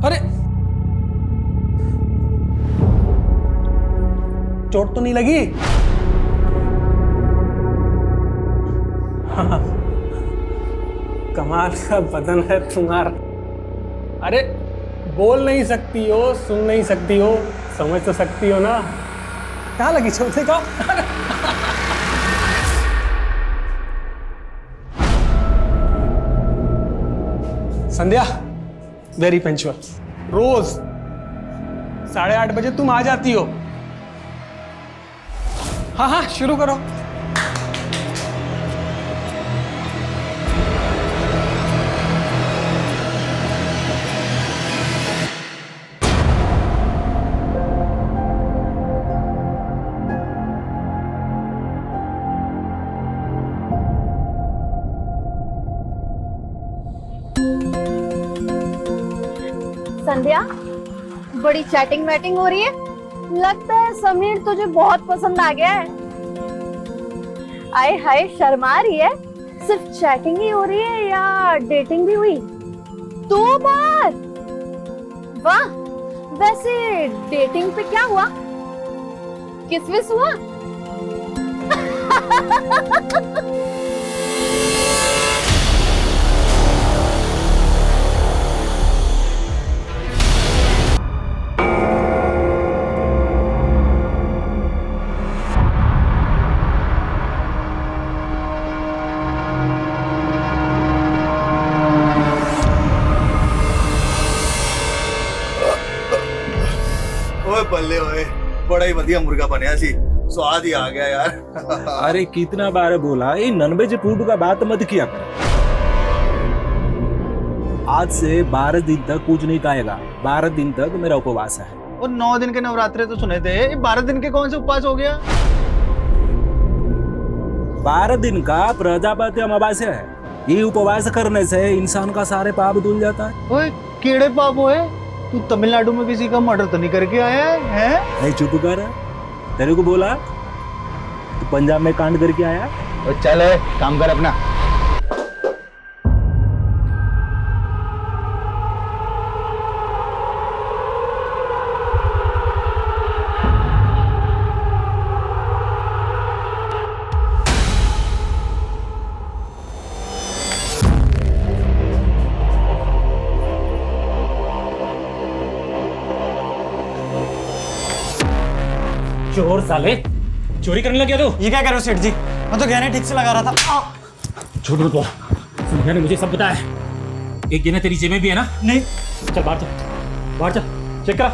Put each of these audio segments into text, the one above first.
अरे चोट तो नहीं लगी? हाँ, कमाल का बदन है तुम्हारा। अरे बोल नहीं सकती हो, सुन नहीं सकती हो, समझ तो सकती हो ना? कहाँ लगी चोट? का संध्या वेरी पंक्चुअल, रोज 8:30 बजे तुम आ जाती हो। हाँ हाँ शुरू करो। संध्या, बड़ी चैटिंग वैटिंग हो रही है। लगता है समीर तुझे बहुत पसंद आ गया है। आए हाय, शर्मा रही है। सिर्फ चैटिंग ही हो रही है या डेटिंग भी हुई? 2 बार? वाह, वैसे डेटिंग पे क्या हुआ? किस विस हुआ? बल्ले होए, बड़ा ही बढ़िया मुर्गा बनया सी, स्वाद ही आ गया यार। अरे कितना बार बोला ये नॉनवेज फूड का बात मत किया कर। आज से 12 दिन तक कुछ नहीं खाएगा। 12 दिन तक मेरा उपवास है। और 9 दिन के नवरात्रे तो सुने थे, ये 12 दिन के कौन से उपवास हो गया? 12 दिन का प्रजापति अमावस्या है। ये उपवास करने से इंसान का सारे पाप धुल जाता है। ओए केड़े पाप होए? तू तमिलनाडु में किसी का मर्डर तो नहीं करके आया है? नहीं चुप कर, तेरे को बोला तू पंजाब में कांड करके आया। और चल काम कर अपना। चोर साले, चोरी करने लग गया तू? ये क्या कर रहे हो सेठ जी? मैं तो गहने ठीक से लगा रहा था। झूठ मत बोल, संध्या ने मुझे सब बताया। एक गहना तेरी जेब में भी है ना? नहीं। चल बाहर चल, बाहर चल, चेक करा।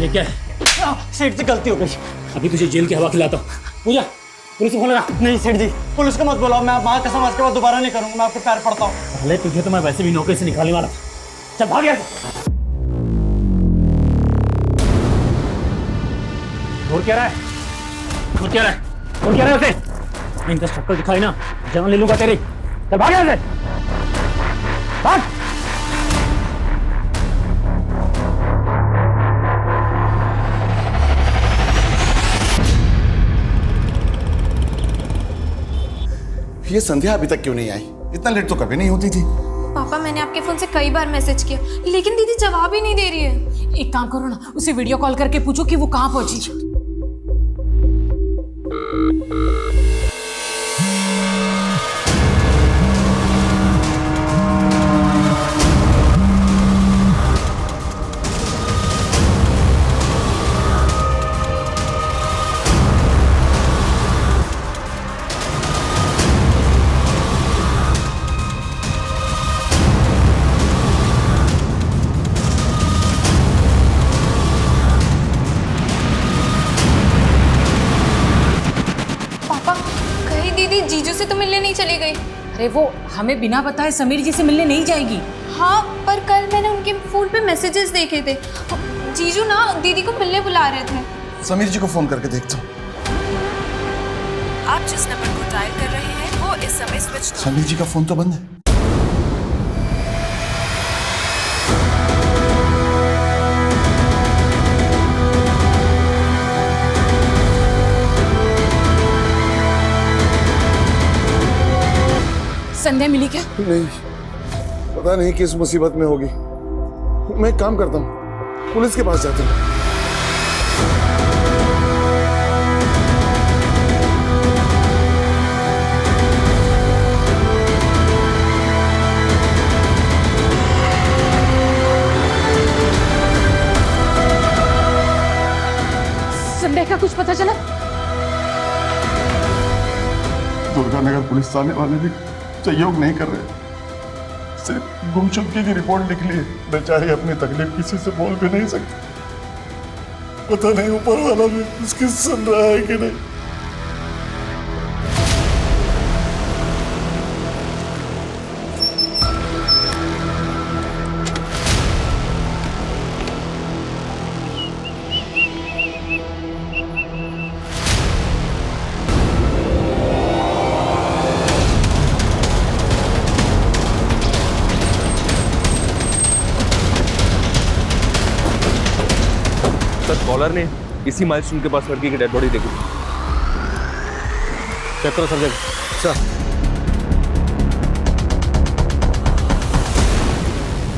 ये क्या है? सेठ जी गलती हो गई। अभी तुझे जेल की हवा खिलाता हूँ। पूजा, पुलिस को फोन लगा। नहीं सेठ जी, पुलिस को मत बुलाओ। मैं माँ कसम आज के बाद दोबारा नहीं करूंगा। मैं आपके पैर पड़ता हूँ। पहले तुझे तो मैं वैसे भी नौकरी से निकालने वाला था। चल भाग यहाँ। और क्या रहा है? और क्या रहा है? और क्या रहा है उसे? इनका शक्ल दिखाई ना, जान ले लूंगा तेरी। चल भाग यहाँ से, भाग। ये संध्या अभी तक क्यों नहीं आई? इतना लेट तो कभी नहीं होती थी। पापा, मैंने आपके फोन से कई बार मैसेज किया, लेकिन दीदी जवाब ही नहीं दे रही है। एक काम करो ना, उसे वीडियो कॉल करके पूछो कि वो कहाँ पहुंची। जीजू से तो मिलने नहीं चली गई। अरे वो हमें बिना बताए समीर जी से मिलने नहीं जाएगी। हाँ, पर कल मैंने उनके फोन पे मैसेजेस देखे थे। जीजू ना दीदी को मिलने बुला रहे थे। समीर जी को फोन करके देखता हूँ। आप जिस नंबर को डायल कर रहे हैं वो इस समय स्विच। समीर जी का फोन तो बंद है। संध्या मिली क्या? नहीं, पता नहीं किस मुसीबत में होगी। मैं एक काम करता हूँ, पुलिस के पास जाता हूँ। संध्या का कुछ पता चला? दुर्गानगर पुलिस थाने वाले भी सहयोग नहीं कर रहे, सिर्फ गुमशुदगी की रिपोर्ट लिख ली है। बेचारी अपनी तकलीफ किसी से बोल भी नहीं सकती। पता नहीं ऊपर वाला भी उसकी सुन रहा है कि नहीं। कॉलर ने इसी माइलस्टोन के पास लड़की की डेड बॉडी देखी। चेक करो सर।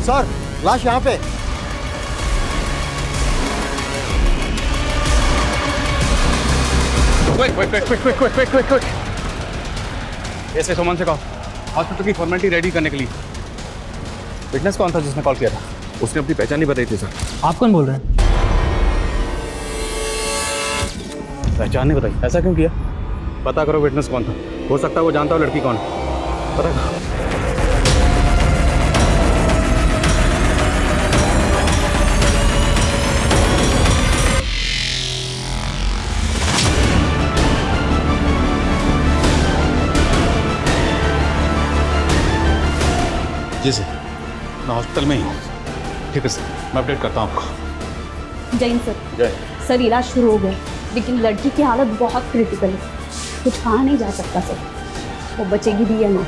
सर लाश यहाँ पे। क्विक। ऐसे सुमन से कहो हॉस्पिटल की फॉर्मेलिटी रेडी करने के लिए। विटनेस कौन था जिसने कॉल किया था? उसने अपनी पहचान नहीं बताई थी सर। आप कौन बोल रहे हैं? पहचान नहीं बताई? ऐसा क्यों किया? पता करो विटनेस कौन था। हो सकता है वो जानता हो लड़की कौन है। पता करो। जी सर, मैं हॉस्पिटल में ही हूँ। ठीक है सर, मैं अपडेट करता हूँ आपको। जैन सर। जय। सर इलाज शुरू हो गया, लेकिन लड़की की हालत बहुत क्रिटिकल है। कुछ कहा नहीं जा सकता सर, वो बचेगी भी या नहीं।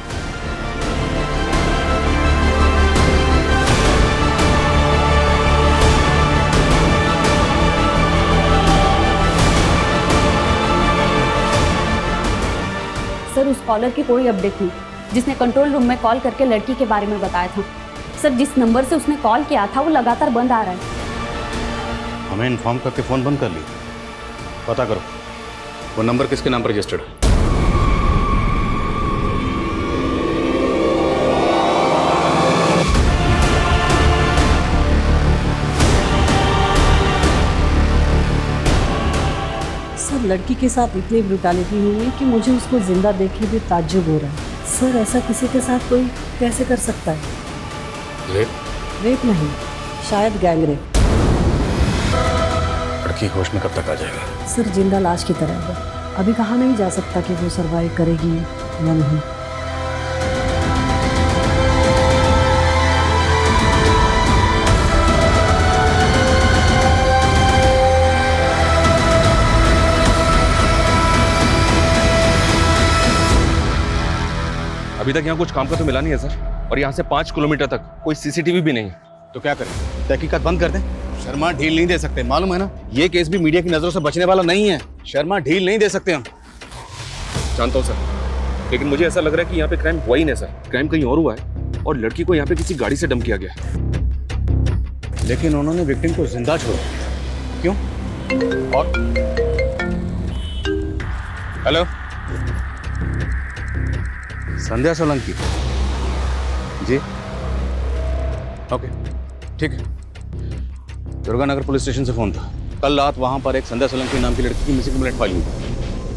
सर उस कॉलर की कोई अपडेट नहीं, जिसने कंट्रोल रूम में कॉल करके लड़की के बारे में बताया था। सर जिस नंबर से उसने कॉल किया था वो लगातार बंद आ रहा है। हमें इन्फॉर्म करके फ़ोन बंद कर ली। पता करो वो नंबर किसके नाम पर रजिस्टर्ड है। सर लड़की के साथ इतनी ब्रुटैलिटी हुई है कि मुझे उसको जिंदा देख के भी ताज्जुब हो रहा है। सर ऐसा किसी के साथ कोई कैसे कर सकता है? रेप नहीं, शायद गैंग रेप। लड़की होश में कब तक आ जाएगा? सर जिंदा लाश की तरह है, अभी कहा नहीं जा सकता कि वो सरवाइव करेगी या नहीं। अभी तक यहाँ कुछ काम का तो मिला नहीं है सर, और यहाँ से 5 किलोमीटर तक कोई सीसीटीवी भी नहीं है। तो क्या करें? तहकीकात बंद कर दें? शर्मा ढील नहीं दे सकते, मालूम है ना। ये केस भी मीडिया की नजरों से बचने वाला नहीं है। शर्मा ढील नहीं दे सकते हम। जानता हूँ सर, लेकिन मुझे ऐसा लग रहा है कि यहाँ पे क्राइम हुआ ही नहीं सर। क्राइम कहीं और हुआ है और लड़की को यहाँ पे किसी गाड़ी से डंप किया गया है। लेकिन उन्होंने विक्टिम को जिंदा छोड़ा, क्यों? और हेलो, संध्या सोलंकी जी, ओके ठीक है। दुर्गानगर पुलिस स्टेशन से फोन था। कल रात वहां पर एक संध्या सोलंकी नाम की लड़की की मिसिंग कंप्लेंट फाइल हुई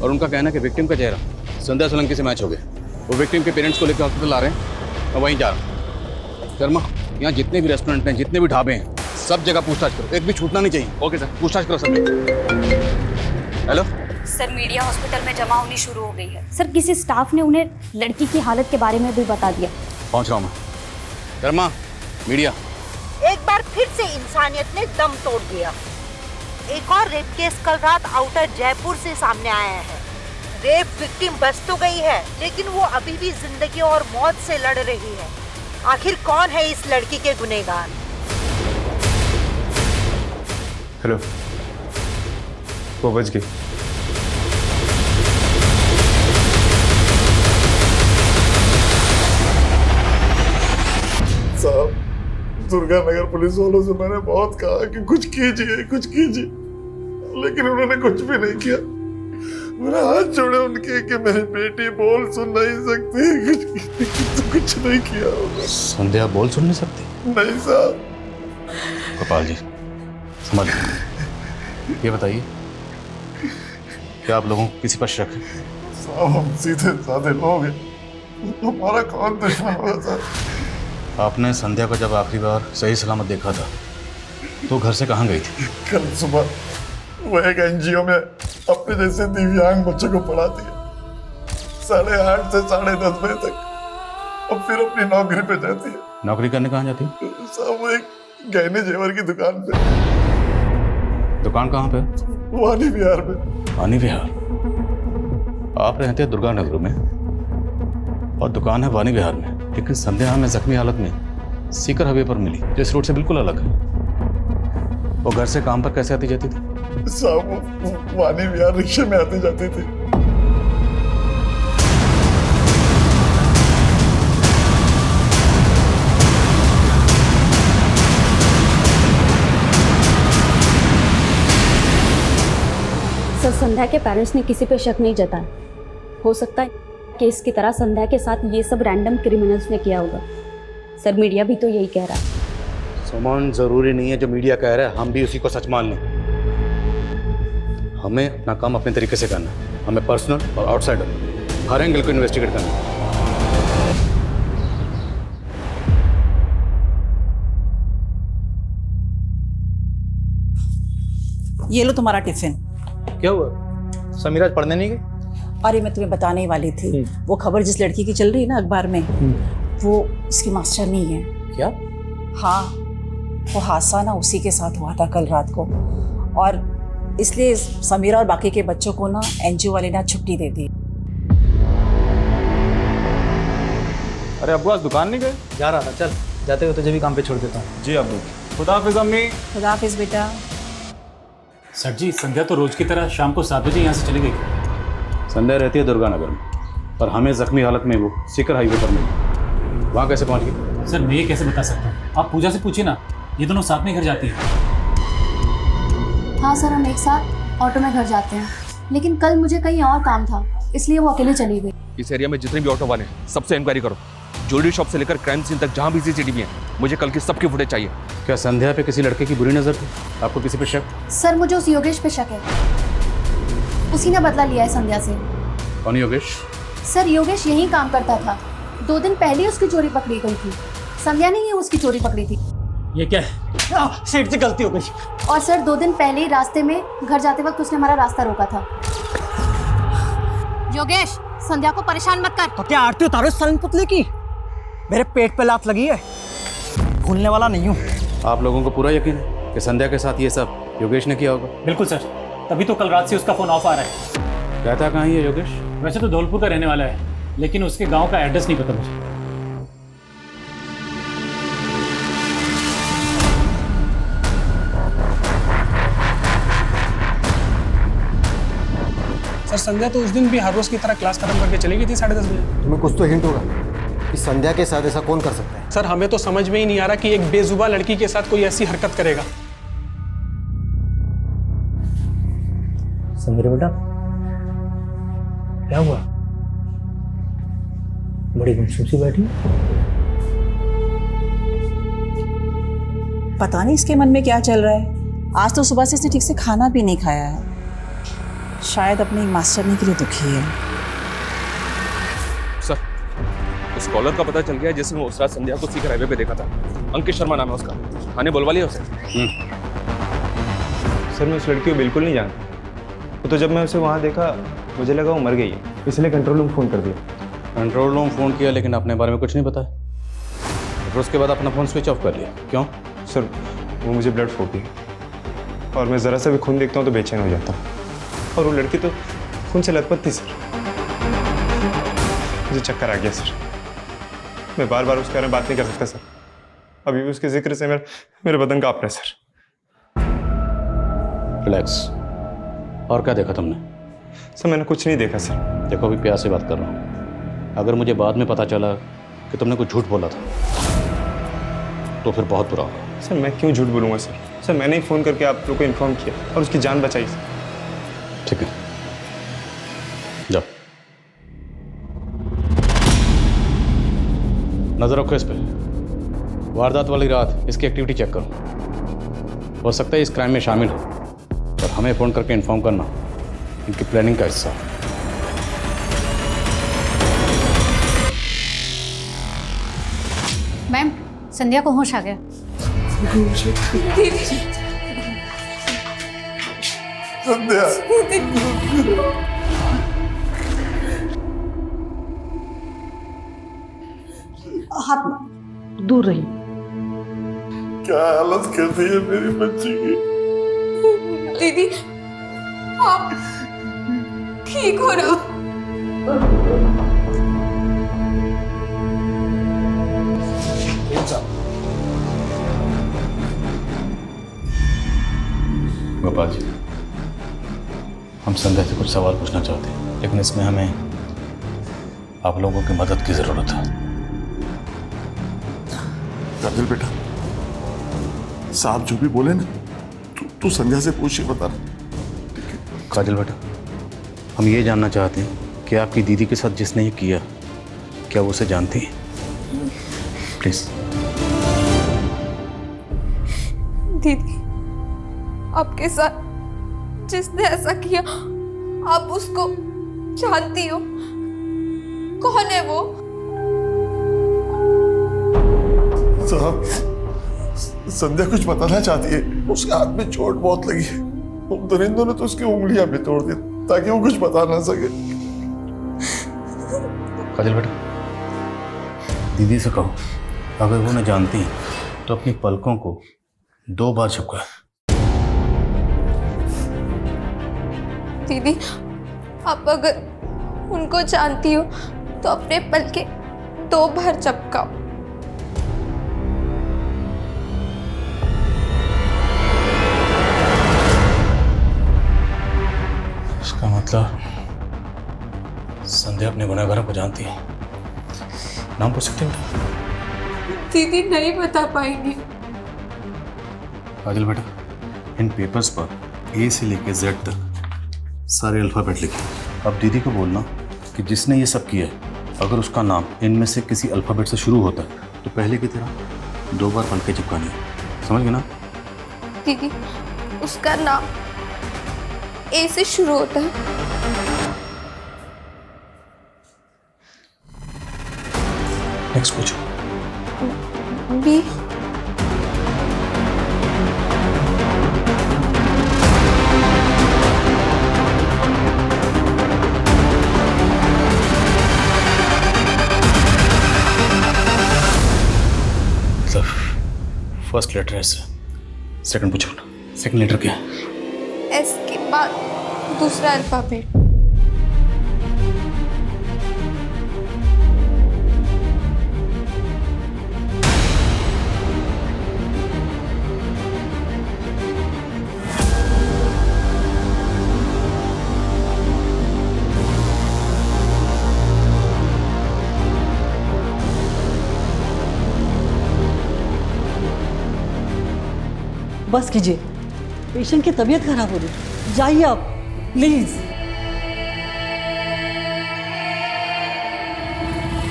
और उनका कहना है कि विक्टिम का चेहरा संध्या सोलंकी से मैच हो गया। वो विक्टिम के पेरेंट्स को लेकर हॉस्पिटल आ रहे हैं, मैं वहीं जा रहा हूँ। शर्मा, यहाँ जितने भी रेस्टोरेंट हैं, जितने भी ढाबे हैं, सब जगह पूछताछ करो, एक भी छूटना नहीं चाहिए। ओके सर, पूछताछ करो सब। हेलो सर, मीडिया हॉस्पिटल में जमा होनी शुरू हो गई है। सर किसी स्टाफ ने उन्हें लड़की की हालत के बारे में भी बता दिया। पहुँच रहा हूँ मैं। शर्मा, मीडिया। एक बार फिर से इंसानियत ने दम तोड़ दिया। एक और रेप केस कल रात आउटर जयपुर से सामने आया है। रेप विक्टिम बच तो गई है, लेकिन वो अभी भी जिंदगी और मौत से लड़ रही है। आखिर कौन है इस लड़की के गुनहगार? हेलो, वो बच गई। दुर्गा नगर पुलिस वालों से मैंने बहुत कहा कि कुछ कीजिए, लेकिन उन्होंने कुछ भी नहीं किया। मेरा हाथ जोड़े उनके कि मेरी बेटी बोल सुन नहीं सकती, कुछ नहीं किया। संध्या बोल सुन नहीं सकती? नहीं साहब। गोपाल जी समझ, ये बताइए क्या आप लोगों को किसी पर शक है? साहब हम सीधे साधे लोग हैं, हमारा कौन दुश्मन होगा साहब? आपने संध्या को जब आखिरी बार सही सलामत देखा था तो घर से कहाँ गई थी? कल सुबह वो एक एनजीओ में अपने जैसे दिव्यांग बच्चों को पढ़ाती है, 8:30 से 10:30 बजे तक, और फिर अपनी नौकरी पे जाती है। नौकरी करने कहाँ जाती है? साहब वो एक गहने जेवर की दुकान पे। दुकान कहाँ पे? वानी विहार में। वानी विहार? आप रहते हैं दुर्गा नगर में और दुकान है वानी विहार में, लेकिन संध्या हमें जख्मी हालत में सीकर हाईवे पर मिली, जो इस रोड से बिल्कुल अलग है। वो घर से काम पर कैसे आती जाती थी? साहब वानी विहार रिक्शे में आती जाती थी। सर, संध्या के पेरेंट्स ने किसी पे शक नहीं जताया। हो सकता है केस की तरह संध्या के साथ ये सब रैंडम क्रिमिनल्स ने किया होगा। सर, मीडिया भी तो यही कह रहा है। सुमन, जरूरी नहीं है जो मीडिया कह रहा है हम भी उसी को सच मान लें। हमें अपना काम अपने तरीके से करना है। हमें पर्सनल और आउटसाइडर हर एंगल को इन्वेस्टिगेट करना है। ये लो तुम्हारा टिफिन। क्या हुआ? समीरा आज पढ़ने नहीं गई? अरे मैं तुम्हें बताने ही वाली थी, वो खबर जिस लड़की की चल रही है ना अखबार में, वो इसकी मास्टर नहीं है। क्या? हाँ, वो हादसा ना उसी के साथ हुआ था कल रात को, और इसलिए समीरा और बाकी के बच्चों को ना एनजीओ वाले ने छुट्टी दे दी। अरे अब्बू आज दुकान नहीं गए? जा रहा था, चल जाते हुए तुझे भी काम पे छोड़ देता हूँ। जी अब्बू। खुदा हाफिज अम्मी। खुदा हाफिज बेटा। सर जी, संध्या तो रोज की तरह शाम को 7 बजे यहाँ से चली गई। संध्या रहती है दुर्गा नगर में, पर हमें जख्मी हालत में वो सीकर हाईवे पर मिली। वहाँ कैसे पहुँच गई? सर, मैं ये कैसे बता सकता हूँ? आप पूजा से पूछिए ना, ये दोनों साथ में घर जाती हैं। हाँ सर, हम एक साथ ऑटो में घर जाते हैं, लेकिन कल मुझे कहीं और काम था, इसलिए वो अकेले चली गई। इस एरिया में जितने भी ऑटो वाले हैं सबसे इंक्वायरी करो। ज्वेलरी शॉप से लेकर क्राइम सीन तक जहाँ भी सीसीटीवी है, मुझे कल की सबकी फुटेज चाहिए। क्या संध्या पे किसी लड़के की बुरी नजर थी? आपको किसी पे शक? सर, मुझे उस योगेश पे शक है, उसी ने बदला लिया है संध्या से। कौन योगेश? सर, योगेश यहीं काम करता था, 2 दिन पहले उसकी चोरी पकड़ी गई थी। संध्या ने ही उसकी चोरी पकड़ी थी। ये क्या है? सेठ से गलती हो गई। और सर, 2 दिन पहले ही रास्ते में घर जाते वक्त उसने हमारा रास्ता रोका था। योगेश, संध्या को परेशान मत कर। तो क्या आरती उतारो सन पुतले की? मेरे पेट पे लात लगी है, भूलने वाला नहीं हूँ। आप लोगों को पूरा यकीन है कि संध्या के साथ ये सब योगेश ने किया होगा? बिल्कुल सर, तभी तो कल रात से उसका फोन ऑफ आ रहा है। कहता कहाँ है योगेश? वैसे तो धौलपुर का रहने वाला है, लेकिन उसके गांव का एड्रेस नहीं पता मुझे। सर, संध्या तो उस दिन भी हर रोज की तरह क्लास खत्म करके चली गई थी 10:30 बजे। तुम्हें कुछ तो हिंट होगा कि संध्या के साथ ऐसा कौन कर सकता है? सर, हमें तो समझ में ही नहीं आ रहा कि एक बेजुबान लड़की के साथ कोई ऐसी हरकत करेगा। समीरा बेटा, क्या हुआ? बड़ी गुमसुम सी बैठी। पता नहीं इसके मन में क्या चल रहा है। आज तो सुबह से इसने ठीक से खाना भी नहीं खाया है। शायद अपनी मास्टरनी के लिए दुखी है। सर, उस कॉलर का पता चल गया जिसने उस रात संध्या को सीकर हाईवे पे देखा था। अंकित शर्मा नाम है उसका। थाने बुलवा लिया उसे? सर, मैं उस लड़की को बिल्कुल नहीं जानता। तो जब मैं उसे वहाँ देखा मुझे लगा वो मर गई है, इसलिए कंट्रोल रूम फ़ोन कर दिया। कंट्रोल रूम फ़ोन किया लेकिन अपने बारे में कुछ नहीं बताया? फिर उसके बाद अपना फ़ोन स्विच ऑफ कर लिया, क्यों? सर, वो मुझे ब्लड फोड़ती है और मैं ज़रा सा भी खून देखता हूँ तो बेचैन हो जाता हूँ, और वो लड़की तो खून से लथपथ थी सर। मुझे चक्कर आ गया सर। मैं बार बार उसके बारे में बात नहीं कर सकता सर। अभी भी उसके जिक्र से मेरे बदन कांप रहा है सर। रिलैक्स। और क्या देखा तुमने? सर, मैंने कुछ नहीं देखा सर। देखो, अभी प्यार से बात कर रहा हूँ। अगर मुझे बाद में पता चला कि तुमने कुछ झूठ बोला था तो फिर बहुत बुरा होगा। सर मैं क्यों झूठ बोलूँगा सर? सर मैंने ही फ़ोन करके आप लोग को इन्फॉर्म किया और उसकी जान बचाई सर। ठीक है, जाओ। नजर रखो इस पे। वारदात वाली रात इसकी एक्टिविटी चेक करो। हो सकता है इस क्राइम में शामिल हो, और हमें फ़ोन करके इन्फॉर्म करना इनकी प्लानिंग का हिस्सा है। मैम, संध्या को होश आ गया। संध्या, हाथ दूर रही। क्या हालत कर दी है मेरी बच्ची की। दीदी, आप ठीक हो रहे हो? गोपाल जी, हम संध्या से कुछ सवाल पूछना चाहते हैं, लेकिन इसमें हमें आप लोगों की मदद की जरूरत है। काजल बेटा, साहब जो भी बोले ना, तू संध्या से पूछ के बता। काजल बेटा, हम ये जानना चाहते हैं कि आपकी दीदी के साथ जिसने ये किया, क्या वो उसे जानती है? प्लीज। दीदी, आपके साथ जिसने ऐसा किया, आप उसको जानती हो? कौन है वो? साहब, संध्या कुछ बताना चाहती है। उसके हाथ में चोट बहुत लगी है। उन दरिंदों ने तो उसकी उंगलियां भी तोड़ दी ताकि वो कुछ बता ना सके। काजल बेटा, दीदी से कहो, अगर वो न जानती तो अपनी पलकों को 2 बार झपकाए। दीदी, आप अगर उनको जानती हो तो अपने पलके 2 बार झपकाओ। इसका मतलब संध्या अपने गुनहगारों को जानती है। नाम पूछ सकते हैं? दीदी नहीं बता पाएंगी। काजल बेटा, इन पेपर्स पर ए से लेकर जेड तक सारे अल्फ़ाबेट लिखे। अब दीदी को बोलना कि जिसने ये सब किया है, अगर उसका नाम इनमें से किसी अल्फ़ाबेट से शुरू होता है तो पहले की तरह 2 बार पलके चिपकानी है। समझ गए ना? दीदी, उसका नाम ए से शुरू होता है। नेक्स्ट पूछो। बी। मतलब फर्स्ट लेटर एस, सेकंड पूछो। सेकंड लेटर क्या है? एस के बाद दूसरा अल्फाबेट। बस कीजिए, पेशेंट की तबीयत खराब हो रही है। जाइए आप प्लीज।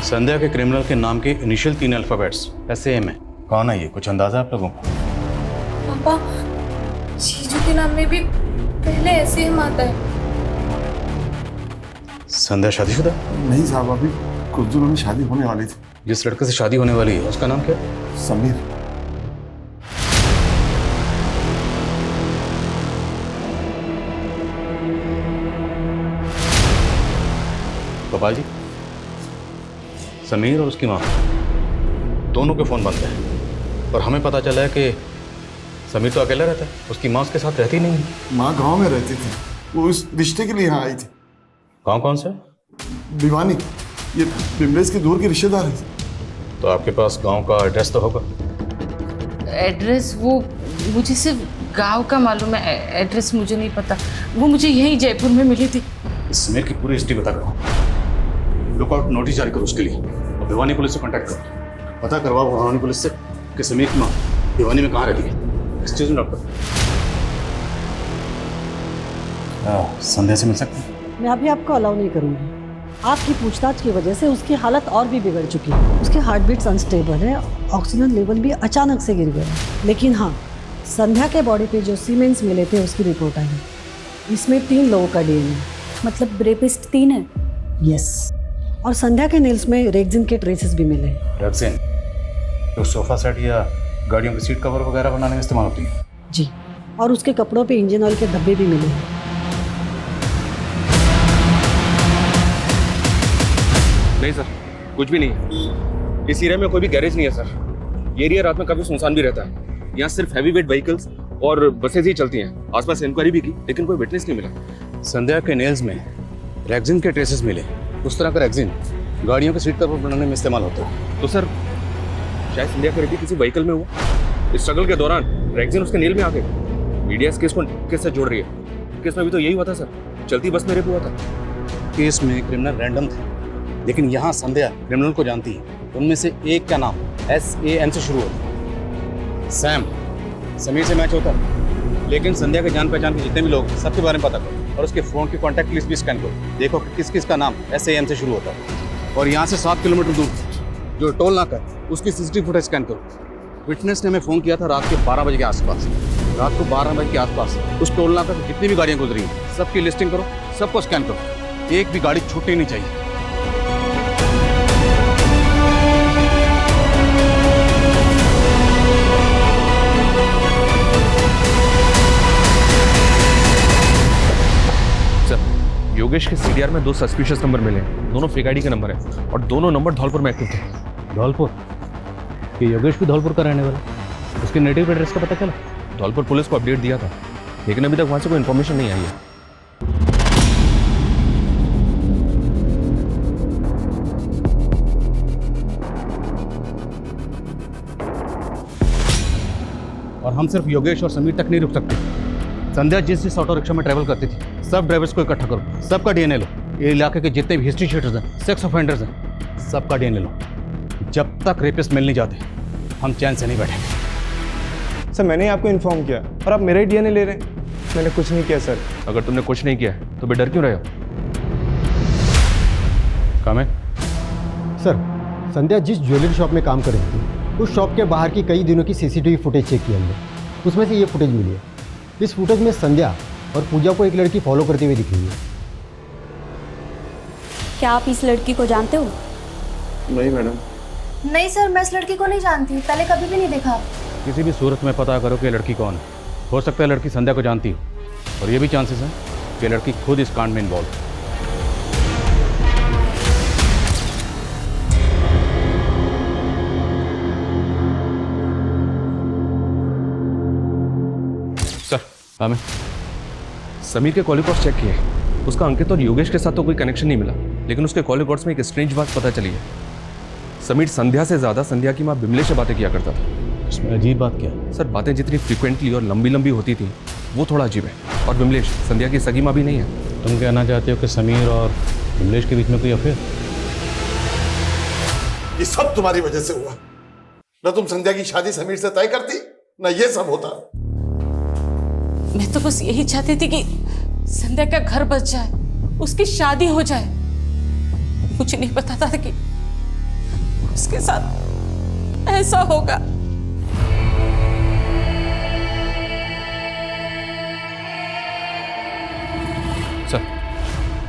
संध्या के क्रिमिनल के नाम के इनिशियल 3 अल्फाबेट्स ऐसे में कौन है? ये कुछ अंदाजा है आप लोगों को? पापा, जीजू के नाम में भी पहले ऐसे ही आता है। संध्या शादीशुदा? नहीं साहब, अभी कुछ दिनों में शादी होने वाली थी। जिस लड़के से शादी होने वाली है उसका नाम क्या है? समीर। गोपाल जी, समीर और उसकी माँ दोनों के फ़ोन बंद हैं, और हमें पता चला है कि समीर तो अकेला रहता है, उसकी माँ उसके साथ रहती नहीं है। माँ गांव में रहती थी, वो इस रिश्ते के लिए यहाँ आई थी। गाँव कौन सा? भिवानी, ये बिमलेश की दूर की रिश्तेदार है। तो आपके पास गांव का एड्रेस तो होगा? एड्रेस वो मुझे सिर्फ गांव का मालूम है, एड्रेस मुझे नहीं पता। वो मुझे यहीं जयपुर में मिली थी। समीर की पूरी हिस्ट्री बता करो, लुकआउट नोटिस जारी करो उसके लिए, और भिवानी पुलिस से कांटेक्ट करो। पता करवाओ भिवानी पुलिस से कि समीर की माँ दीवानी में कहाँ रहती है? एक्सक्यूज मी डॉक्टर, संध्या से मिल सकते हैं? मैं अभी आपको अलाउ नहीं करूँगी। आपकी पूछताछ की वजह से उसकी हालत और भी बिगड़ चुकी है। उसके हार्ट बीट्स अनस्टेबल है, ऑक्सीजन लेवल भी अचानक से गिर गया। लेकिन हाँ, संध्या के बॉडी पे जो सीमेंट्स मिले थे उसकी रिपोर्ट आई है। इसमें 3 लोगों का डीएनए। मतलब रेपिस्ट 3 है? यस। और संध्या के नेल्स में रेक्सिन के ट्रेसेस भी मिले। रेक्सिन तो सोफा सेट या गाड़ियों की सीट कवर वगैरह बनाने में इस्तेमाल होती है? जी। और उसके कपड़ों पे इंजन ऑयल के धब्बे भी मिले हैं। नहीं सर, कुछ भी नहीं है। इस एरिया में कोई भी गैरेज नहीं है सर। ये एरिया रात में काफी सुनसान भी रहता है। यहाँ सिर्फ हैवी वेट व्हीकल्स और बसेज ही चलती हैं। आसपास इंक्वायरी भी की लेकिन कोई विटनेस नहीं मिला। संध्या के नेल्स में रेक्सिन के ट्रेसेस मिले। उस तरह का रेक्सिन गाड़ियों के सीट कवर बनाने में इस्तेमाल होता है। तो सर शायद संध्या का रेप किसी व्हीकल में हुआ। इस स्ट्रगल के दौरान रेक्सिन उसके नेल में आ गई। मीडिया इस केस को किस से जोड़ रही है? केस में भी तो यही हुआ था सर, चलती बस में रेप हुआ था। केस में क्रिमिनल रैंडम थे, लेकिन यहाँ संध्या क्रिमिनल को जानती है। उनमें से एक का नाम SAM से शुरू होता है। सैम समीर से मैच होता है। लेकिन संध्या के जान पहचान के जितने भी लोग हैं सबके बारे में पता करो और उसके फ़ोन की कॉन्टैक्ट लिस्ट भी स्कैन करो। देखो कि किस किस का नाम SAM से शुरू होता है। और यहाँ से 7 किलोमीटर दूर जो टोल नाका है उसकी CCTV फुटेज स्कैन करो। विटनेस ने हमें फ़ोन किया था रात के 12 बजे के आसपास। रात को 12 बजे के आसपास उस टोल नाका से जितनी भी गाड़ियाँ गुजरी हैं सबकी लिस्टिंग करो, सबको स्कैन करो। एक भी गाड़ी छूटनी नहीं चाहिए। योगेश के CDR में 2 सस्पिशियस नंबर मिले हैं। दोनों फेक ID के नंबर है और दोनों नंबर धौलपुर में एक्टिव थे। धौलपुर? कि योगेश भी धौलपुर का रहने वाला? उसके नेटिव एड्रेस का पता चला? धौलपुर पुलिस को अपडेट दिया था लेकिन अभी तक वहाँ से कोई इन्फॉर्मेशन नहीं आई है। और हम सिर्फ योगेश और समीर तक नहीं रुक सकते। संध्या जिस ऑटो रिक्शा में ट्रैवल करती थी सब ड्राइवर्स को इकट्ठा करो, सबका DNA लो। ये इलाके के जितने भी हिस्ट्री शीटर्स हैं, सेक्स ऑफेंडर्स हैं, सबका DNA लो। जब तक रेपिस्ट मिल नहीं जाते हम चैन से नहीं बैठेंगे। सर मैंने आपको इन्फॉर्म किया और आप मेरा ही DNA ले रहे हैं। मैंने कुछ नहीं किया सर। अगर तुमने कुछ नहीं किया तो फिर डर क्यों रहे हो? काम है सर, संध्या जिस ज्वेलरी शॉप में काम कर रही थी उस शॉप के बाहर की कई दिनों की CCTV फुटेज चेक की हमने। उसमें से ये फुटेज मिली है। इस फुटेज में संध्या और पूजा को एक लड़की फॉलो करते हुए दिख रही है। क्या आप इस लड़की को जानते हो? नहीं मैडम। नहीं सर, मैं इस लड़की को नहीं जानती, पहले कभी भी नहीं देखा। किसी भी सूरत में पता करो कि लड़की कौन है। हो सकता है लड़की संध्या को जानती हो और ये भी चांसेस हैं कि लड़की खुद इस कांड में इन्वॉल्व है। सर हमें समीर के कॉल रिकॉर्ड्स चेक किए। उसका अंकित और योगेश के साथ तो कोई कनेक्शन नहीं मिला, लेकिन उसके कॉल रिकॉर्ड्स में एक स्ट्रेंज बात पता चली है। समीर संध्या से ज़्यादा संध्या की माँ बिमले से बातें किया करता था। इसमें अजीब बात क्या है? सर बातें जितनी फ्रिक्वेंटली और लंबी लंबी होती थी वो थोड़ा अजीब है। और बिमलेश संध्या की सगी माँ भी नहीं है। तुम कहना चाहते हो कि समीर और बिमलेश के बीच में कोई अफेयर? ये सब तुम्हारी वजह से हुआ। न तुम संध्या की शादी समीर से तय करती न ये सब होता। मैं तो बस यही चाहती थी कि संध्या का घर बच जाए, उसकी शादी हो जाए। मुझे नहीं पता था कि उसके साथ ऐसा होगा। सर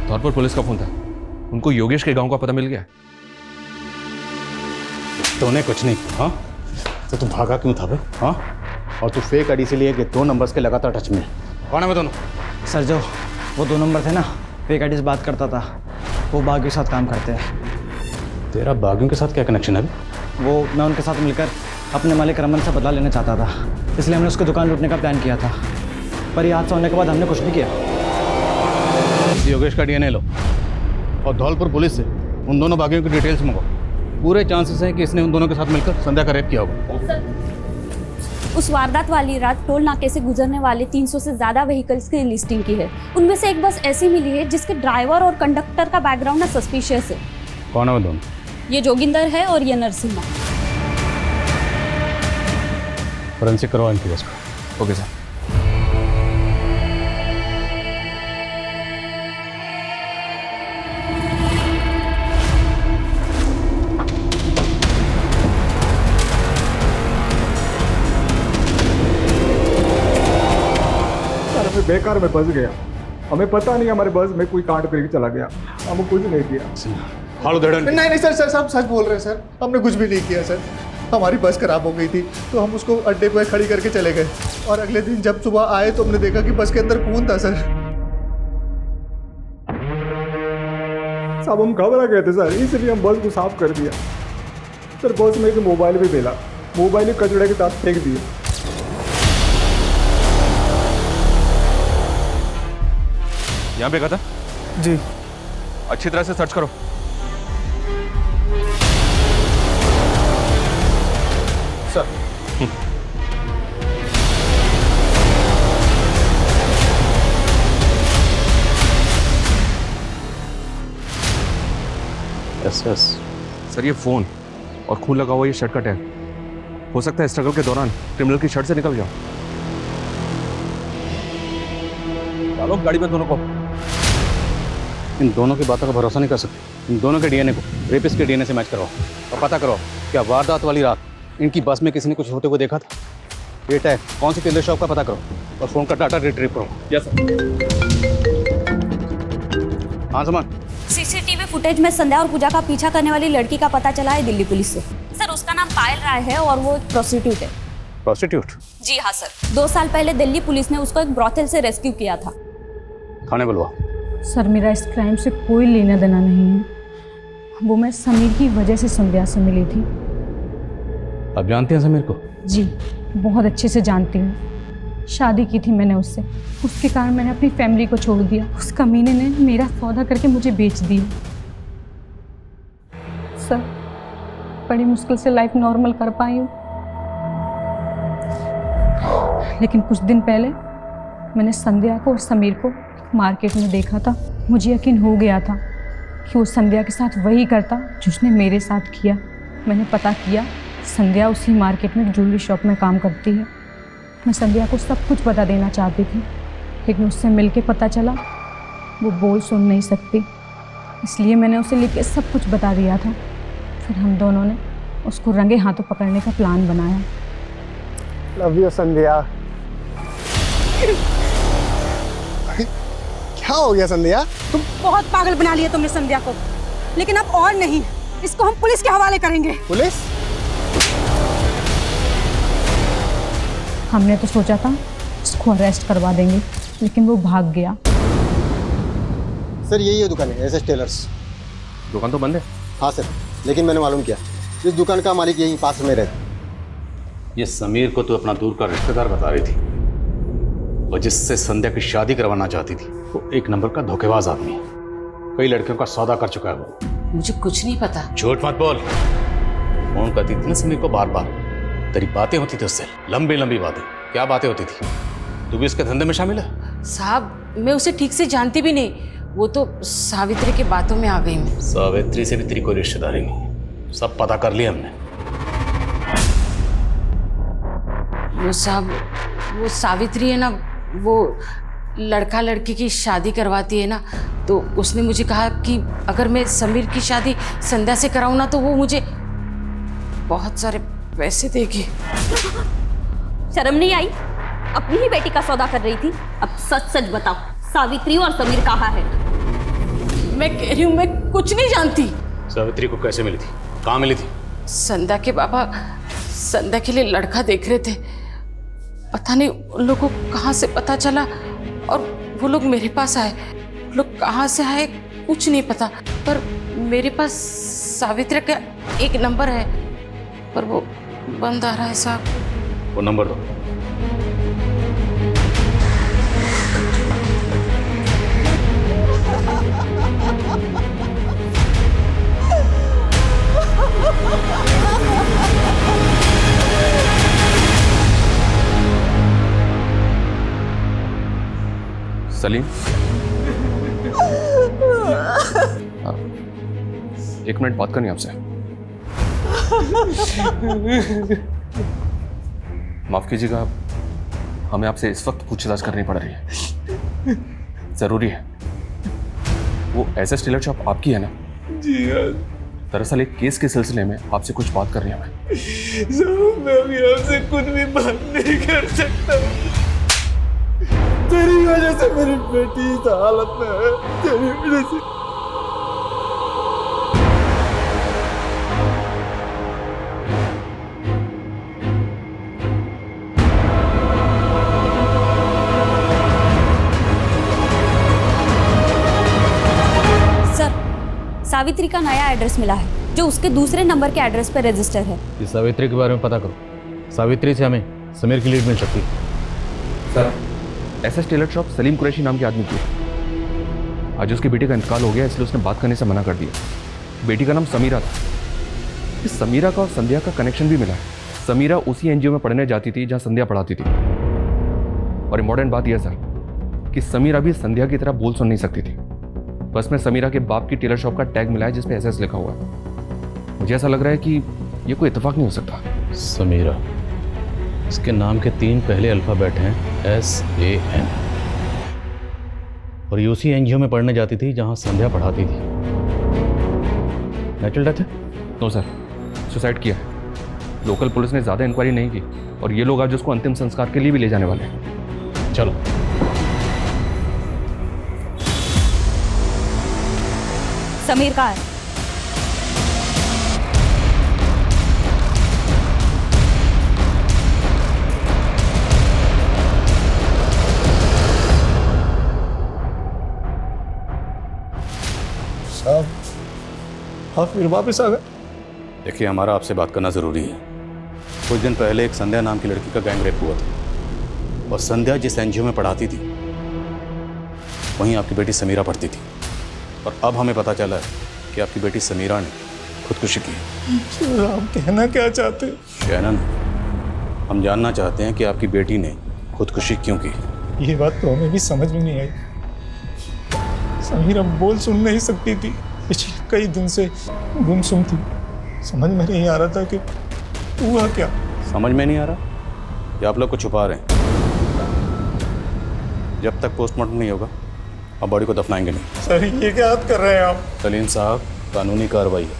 धौलपुर पुलिस का फोन था, उनको योगेश के गांव का पता मिल गया। तूने कुछ नहीं किया? हाँ तो तू भागा क्यों था भाई? हाँ और तू फेक ID से लिए कि 2 नंबर्स के लगातार टच में। कौन है वो दोनों? सर जो वो 2 नंबर थे ना, फेक ID से बात करता था, वो बागियों के साथ काम करते हैं। तेरा बागियों के साथ क्या कनेक्शन है? वो मैं उनके साथ मिलकर अपने मालिक रमन से बदला लेना चाहता था, इसलिए हमने उसकी दुकान लूटने का प्लान किया था। पर ये हादसा होने के बाद हमने कुछ नहीं किया। योगेश का DNA लो और धौलपुर पुलिस से उन दोनों बागियों की डिटेल्स मंगाओ। पूरे चांसेस हैं कि इसने उन दोनों के साथ मिलकर संध्या का रेप किया होगा। उस वारदात वाली रात टोल नाके से गुजरने वाले 300 से ज़्यादा व्हीकल्स की लिस्टिंग की है। उनमें से एक बस ऐसी मिली है जिसके ड्राइवर और कंडक्टर का बैकग्राउंड ना सस्पिशियस है। कौन है वो दोनों? ये जोगिंदर है और ये नरसिम्हा। फोरेंसिक करवाओ इनकी बस को। Okay sir. हमें बेकार में फंस गया। हमें पता नहीं हमारे बस में कोई कांड करके चला गया। हमने कुछ नहीं किया। नहीं सर सब सच बोल रहे हैं सर। हमने कुछ भी नहीं किया सर। हमारी बस खराब हो गई थी तो हम उसको अड्डे पर खड़ी करके चले गए और अगले दिन जब सुबह आए तो हमने देखा कि बस के अंदर खून था सर। सब हम घबरा गए थे सर, इसलिए हम बस को साफ कर दिया सर। बस में एक मोबाइल भी मिला, मोबाइल ही कचड़े के साथ फेंक दिया। यहाँ पे था जी। अच्छी तरह से सर्च करो। सर यस सर ये फोन और खून लगा हुआ ये शर्ट का टैग हो सकता है स्ट्रगल के दौरान क्रिमिनल की शर्ट से निकल गया। डालो गाड़ी में दोनों को। इन दोनों की बातों का भरोसा नहीं कर सकते। इन दोनों के डीएनए को रेपिस्ट के डीएनए से मैच करवाओ और पता करो क्या वारदात वाली रात इनकी बस में किसी ने कुछ होते हुए देखा था। ये टैग कौन सी टेलर शॉप का पता करो और फोन का डाटा रिट्रीव करो। Yes sir. हाँ समान। सीसीटीवी फुटेज में संध्या और पूजा का पीछा करने वाली लड़की का पता चला है दिल्ली पुलिस से। सर उसका नाम पायल राय है और वो एक प्रोस्टिट्यूट है। प्रोस्टिट्यूट? जी हाँ सर। 2 साल पहले दिल्ली पुलिस ने उसको एक ब्रॉथल से रेस्क्यू किया था। थाने बुलवा। सर मेरा इस क्राइम से कोई लेना देना नहीं है। वो मैं समीर की वजह से संध्या से मिली थी। आप जानते हैं समीर को? जी बहुत अच्छे से जानती हूँ। शादी की थी मैंने उससे, उसके कारण मैंने अपनी फैमिली को छोड़ दिया। उस कमीने ने मेरा सौदा करके मुझे बेच दिया। सर बड़ी मुश्किल से लाइफ नॉर्मल कर पाई हूँ, लेकिन कुछ दिन पहले मैंने संध्या को और समीर को मार्केट में देखा था। मुझे यकीन हो गया था कि वो संध्या के साथ वही करता जो उसने मेरे साथ किया। मैंने पता किया संध्या उसी मार्केट में ज्वेलरी शॉप में काम करती है। मैं संध्या को सब कुछ बता देना चाहती थी, लेकिन उससे मिलके पता चला वो बोल सुन नहीं सकती, इसलिए मैंने उसे लिख के सब कुछ बता दिया था। फिर हम दोनों ने उसको रंगे हाथों पकड़ने का प्लान बनाया। लव यू संध्या। क्या हो गया संध्या? तुम बहुत पागल बना लिया तुमने संध्या को, लेकिन अब और नहीं, इसको हम पुलिस के हवाले करेंगे। पुलिस? हमने तो सोचा था इसको अरेस्ट करवा देंगे, लेकिन वो भाग गया। सर यही है दुकान है एसएस टेलर्स। दुकान तो बंद है। हाँ सर, लेकिन मैंने मालूम किया इस दुकान का मालिक यहीं पास में रहता। ये समीर को तो अपना दूर का रिश्तेदार बता रही थी और जिससे संध्या की शादी करवाना चाहती थी वो एक नंबर का धोखेबाज आदमी है। कई लड़कियों का सौदा कर चुका है वो। मुझे कुछ नहीं पता। झूठ मत बोल। फोन करती थी ना समीर को बार बार, तेरी बातें होती थी उससे, लंबी लंबी बातें। क्या बातें होती थी? तू भी उसके धंधे में शामिल है? साहब मैं उसे ठीक से जानती भी नहीं, वो तो सावित्री की बातों में आ गई मैं। सावित्री से भी तेरी कोई रिश्तेदारी नहीं, सब पता कर लिया हमने। वो साहब वो सावित्री है ना, वो लड़का लड़की की शादी करवाती है ना, तो उसने मुझे कहा कि अगर मैं समीर की शादी संध्या से कराऊँ ना तो वो मुझे बहुत सारे पैसे देगी। शर्म नहीं आई? अपनी ही बेटी का सौदा कर रही थी। अब सच सच बताओ, सावित्री और समीर कहाँ है? मैं कह रही हूँ मैं कुछ नहीं जानती। सावित्री को कैसे मिली थी? कहाँ मिली थी? संध्या के बाबा संध्या के लिए लड़का देख रहे थे, पता नहीं उन लोगों को कहाँ से पता चला और वो लोग मेरे पास आए। वो लोग कहाँ से आए कुछ नहीं पता, पर मेरे पास सावित्री का एक नंबर है, पर वो बंद आ रहा है साहब। वो नंबर दो। सलीम, एक मिनट बात करनी आपसे। माफ कीजिएगा, हमें आपसे इस वक्त पूछताछ करनी पड़ रही है, जरूरी है। वो एसएस टेलर शॉप आपकी है ना? जी हाँ। दरअसल एक केस के सिलसिले में आपसे कुछ बात करनी है हमें। साहब मैं अभी आपसे कुछ भी बात नहीं कर सकता। तेरी वजह से मेरी बेटी इस हालत में है, तेरी वजह से। सावित्री का नया एड्रेस मिला है जो उसके दूसरे नंबर के एड्रेस पर रजिस्टर है। इस सावित्री के बारे में पता करो। सावित्री से हमें समीर की लीड मिल सकती है। Sir, SS Taylor shop Salim Qureshi नाम के आदमी की है। आज उसकी बेटी का इंतकाल हो गया, इसलिए उसने बात करने से मना कर दिया। बेटी का नाम समीरा था। इस समीरा का और संध्या का कनेक्शन भी मिला है। समीरा उसी एनजीओ में पढ़ने जाती थी जहाँ संध्या पढ़ाती थी। और इम्पोर्टेंट बात यह सर कि समीरा भी संध्या की तरह बोल सुन नहीं सकती थी। बस में समीरा के बाप की टेलर शॉप का टैग मिला है जिसपे एसएस लिखा हुआ है। मुझे ऐसा लग रहा है कि ये कोई इत्तेफाक नहीं हो सकता। समीरा, इसके नाम के 3 पहले अल्फाबेट हैं SAN, और ये उसी एनजीओ में पढ़ने जाती थी जहां संध्या पढ़ाती थी। नेचुरल डेथ है? नो सर, सुसाइड किया है। लोकल पुलिस ने ज़्यादा इंक्वायरी नहीं की और ये लोग आज उसको अंतिम संस्कार के लिए भी ले जाने वाले हैं। चलो। समीर कहाँ है? साहब, आप फिर वापस आ गए? देखिए, हमारा आपसे बात करना ज़रूरी है। कुछ दिन पहले एक संध्या नाम की लड़की का गैंग रेप हुआ था, और संध्या जिस एनजीओ में पढ़ाती थी वहीं आपकी बेटी समीरा पढ़ती थी। और अब हमें पता चला है कि आपकी बेटी समीरा ने खुदकुशी की है। आप कहना क्या चाहते हैं? शैनन, हम जानना चाहते हैं कि आपकी बेटी ने खुदकुशी क्यों की। ये बात तो हमें भी समझ में नहीं आई। समीरा बोल सुन नहीं सकती थी, पिछले कई दिन से गुमसुम थी। समझ में नहीं आ रहा था कि हुआ क्या। समझ में नहीं आ रहा या आप लोग को छुपा रहे हैं? जब तक पोस्टमार्टम नहीं होगा अब बॉडी को दफनाएंगे नहीं। सर, ये क्या बात कर रहे हैं आप? सलीम साहब, कानूनी कार्रवाई है,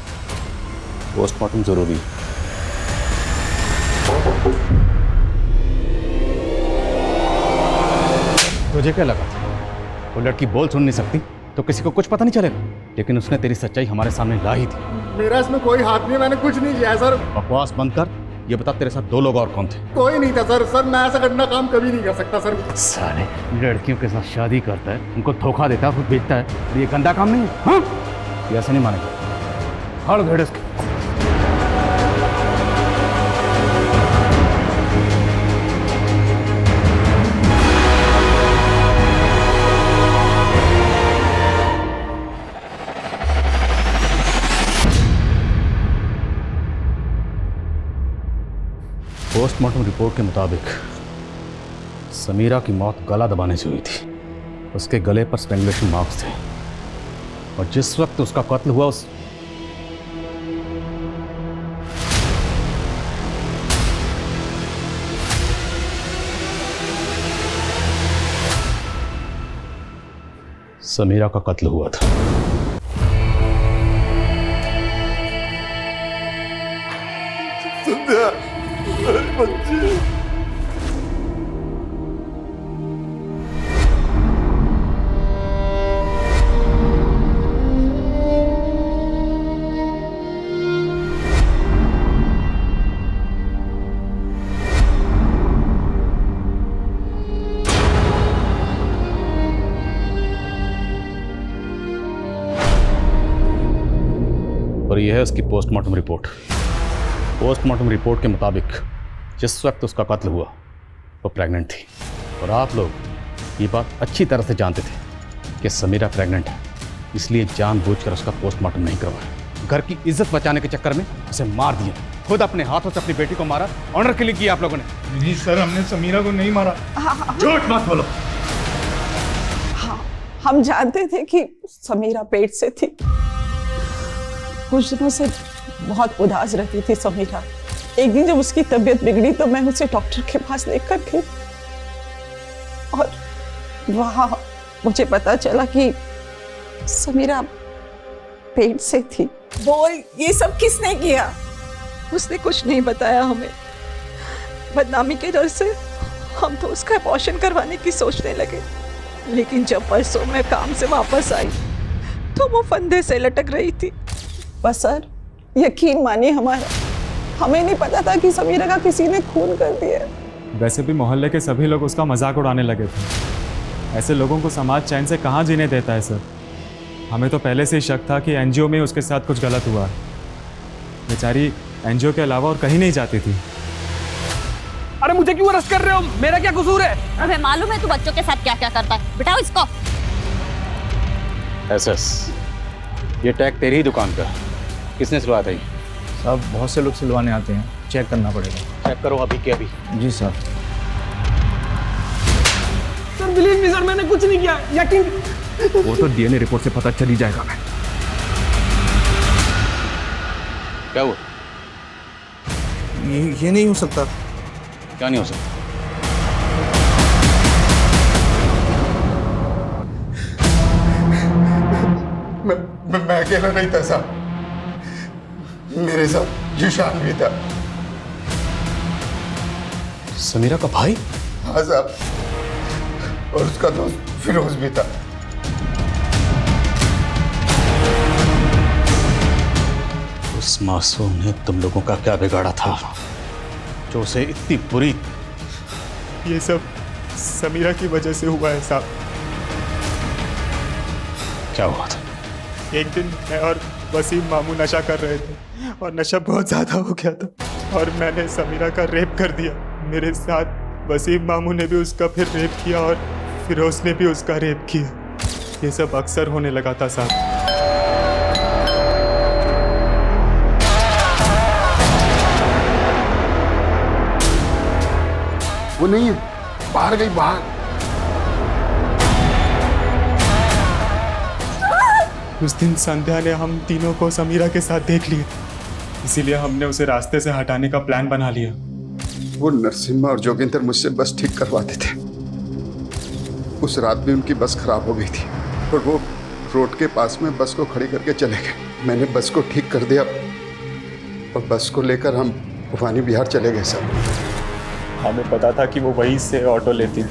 पोस्टमार्टम जरूरी है। तुझे क्या लगा वो लड़की बोल सुन नहीं सकती तो किसी को कुछ पता नहीं चलेगा, लेकिन उसने तेरी सच्चाई हमारे सामने ला ही थी। मेरा इसमें कोई हाथ नहीं, मैंने कुछ नहीं किया सर। बकवास बंद कर। ये बता, तेरे साथ 2 लोग और कौन थे? कोई नहीं था सर। सर, मैं ऐसा करना काम कभी नहीं कर सकता सर। साले लड़कियों के साथ शादी करता है, उनको धोखा देता है, फिर बेचता है। ये गंदा काम नहीं है? हाँ, ये ऐसे नहीं मानेगा। हड़ घेड़ इसके। पोस्टमार्टम रिपोर्ट के मुताबिक समीरा की मौत गला दबाने से हुई थी। उसके गले पर स्ट्रैंगुलेशन मार्क्स थे, और जिस वक्त उसका कत्ल हुआ उस समीरा का कत्ल हुआ था। संध्या, अरे बच्ची। और यह है उसकी पोस्टमार्टम रिपोर्ट। पोस्टमार्टम रिपोर्ट के मुताबिक जिस वक्त उसका कत्ल हुआ वो प्रेग्नेंट थी, और आप लोग ये बात अच्छी तरह से जानते थे कि समीरा प्रेग्नेंट है, इसलिए जानबूझकर उसका पोस्टमार्टम नहीं करवाया। घर की इज्जत बचाने के चक्कर में उसे मार दिया। खुद अपने हाथों से अपनी बेटी को मारा। ऑनर के लिए किया आप लोगों ने। नहीं सर, हमने समीरा को नहीं मारा। झूठ मत बोलो। हाँ, हम जानते थे कि समीरा पेट से थी। कुछ दिनों से बहुत उदास रहती थी समीरा। एक दिन जब उसकी तबीयत बिगड़ी तो मैं उसे डॉक्टर के पास लेकर गई और वहां मुझे पता चला कि समीरा पेट से थी। बोल, ये सब किसने किया? उसने कुछ नहीं बताया हमें। बदनामी के डर से हम तो उसका अबॉर्शन करवाने की सोचने लगे, लेकिन जब परसों मैं काम से वापस आई तो वो फंदे से लटक रही थी। बस सर, यकीन मानिए हमारा, हमें नहीं पता था कि समीरा का किसी ने खून कर दिया। वैसे भी मोहल्ले के सभी लोग उसका मजाक उड़ाने लगे थे। ऐसे लोगों को समाज चैन से कहाँ जीने देता है सर। हमें तो पहले से ही शक था कि एनजीओ में उसके साथ कुछ गलत हुआ है। बेचारी एनजीओ के अलावा और कहीं नहीं जाती थी। अरे मुझे क्यों अरेस्ट कर रहे हो? मेरा क्या कसूर है? अबे मालूम है तू बच्चों के साथ क्या क्या करता है? बिठाओ इसको। एसएस, ये टैग तेरी ही दुकान का, किसने सिलवाया था ये? साहब बहुत से लोग सिलवाने आते हैं, चेक करना पड़ेगा। चेक करो अभी के अभी। जी sir. Sir believe me sir, मैंने कुछ नहीं किया, यकीन। वो तो डीएनए रिपोर्ट से पता चल ही जाएगा। मैं क्या हुआ? ये नहीं हो सकता। क्या नहीं हो सकता? मैं अकेला नहीं था साहब, मेरे साथ जिशान भी था। समीरा का भाई? हाँ साहब, और उसका दोस्त फिरोज भी था। उस मासूम ने तुम लोगों का क्या बिगाड़ा था जो उसे इतनी बुरी? ये सब समीरा की वजह से हुआ है साहब। क्या हुआ था? एक दिन मैं और वसीम मामू नशा कर रहे थे और नशा बहुत ज्यादा हो गया था और मैंने समीरा का रेप कर दिया। मेरे साथ वसीम मामू ने भी उसका फिर रेप किया और फिरोज ने भी उसका रेप किया। ये सब अक्सर होने लगा था साहब। वो नहीं है, बाहर गई, बाहर। उस दिन संध्या ने हम तीनों को समीरा के साथ देख लिया, इसीलिए हमने उसे रास्ते से हटाने का प्लान बना लिया। वो नरसिम्हा और जोगिंदर मुझसे बस ठीक करवाते थे। उस रात भी उनकी बस खराब हो गई थी और वो रोड के पास में बस को खड़ी करके चले गए। मैंने बस को ठीक कर दिया और बस को लेकर हम भवानी बिहार चले गए साहब। हमें पता था कि वो वहीं से ऑटो लेती है,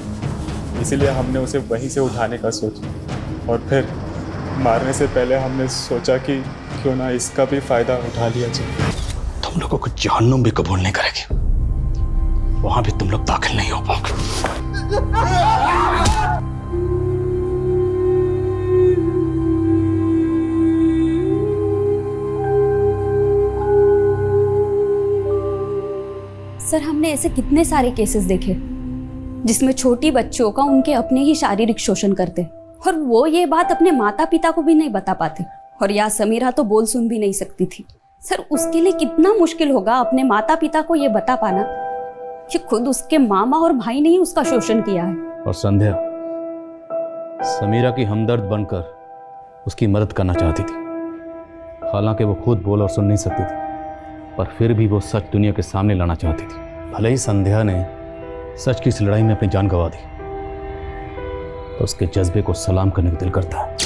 इसीलिए हमने उसे वहीं से उठाने का सोचा और फिर मारने से पहले हमने सोचा कि क्यों ना इसका भी फायदा उठा लिया जाए। तुम लोगों को जहन्नुम भी कबूल नहीं करेगी, वहां भी तुम लोग दाखिल नहीं हो पाओगे। सर हमने ऐसे कितने सारे केसेस देखे जिसमें छोटी बच्चियों का उनके अपने ही शारीरिक शोषण करते और वो ये बात अपने माता पिता को भी नहीं बता पाते। और या समीरा तो बोल सुन भी नहीं सकती थी। सर उसके लिए कितना मुश्किल होगा अपने माता पिता को ये बता पाना कि खुद उसके मामा और भाई ने ही उसका शोषण किया है। और संध्या समीरा की हमदर्द बनकर उसकी मदद करना चाहती थी। हालांकि वो खुद बोल और सुन नहीं सकती थी, पर फिर भी वो सच दुनिया के सामने लाना चाहती थी। भले ही संध्या ने सच की इस लड़ाई में अपनी जान गंवा दी, तो उसके जज्बे को सलाम करने का दिल करता है।